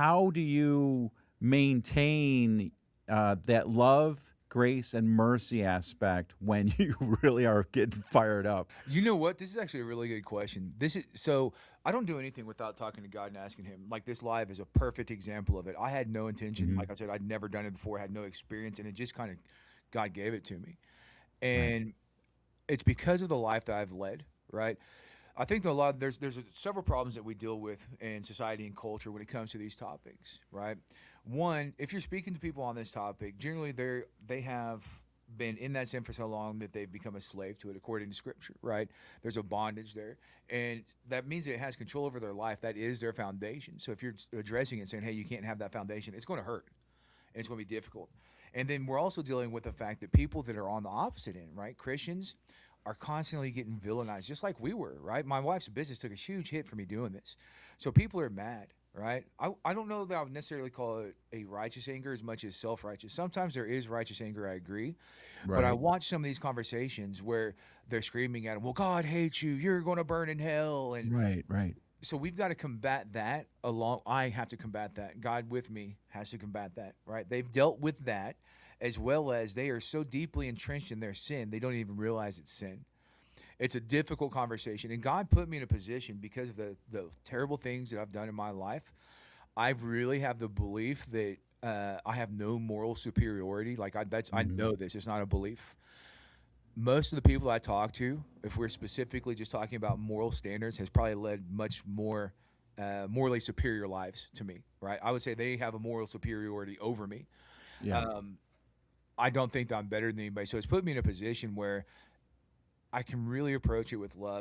how do you maintain that love, grace, and mercy aspect when you really are getting fired up? You know what? This is actually a really good question. This is so I don't do anything without talking to God and asking Him. Like this live is a perfect example of it. I had no intention. Hmm. Like I said, I'd never done it before, had no experience, and it just kind of God gave it to me. Right. And it's because of the life that I've led, right? I think that a lot there's several problems that we deal with in society and culture when it comes to these topics, right? One, if you're speaking to people on this topic, generally they have been in that sin for so long that they've become a slave to it according to scripture, right? There's a bondage there. And that means it has control over their life. That is their foundation. So if you're addressing it saying, hey, you can't have that foundation, it's going to hurt and it's going to be difficult. And then we're also dealing with the fact that people that are on the opposite end, right? Christians are constantly getting villainized, just like we were, right? My wife's business took a huge hit for me doing this. So people are mad, right? I don't know that I would necessarily call it a righteous anger as much as self righteous. Sometimes there is righteous anger, I agree. But I Right. watch some of these conversations where they're screaming at him, well, God hates you. You're going to burn in hell. And Right. Right. so we've got to combat that along. I have to combat that. God with me has to combat that, right? They've dealt with that as well as they are so deeply entrenched in their sin, they don't even realize it's sin. It's a difficult conversation. And God put me in a position because of the terrible things that I've done in my life. I really have the belief that I have no moral superiority. Like I Hmm. know this. It's not a belief. Most of the people I talk to, if we're specifically just talking about moral standards, has probably led much more morally superior lives to me. Right? I would say they have a moral superiority over me. Yeah. Um, I don't think that I'm better than anybody. So it's put me in a position where I can really approach it with love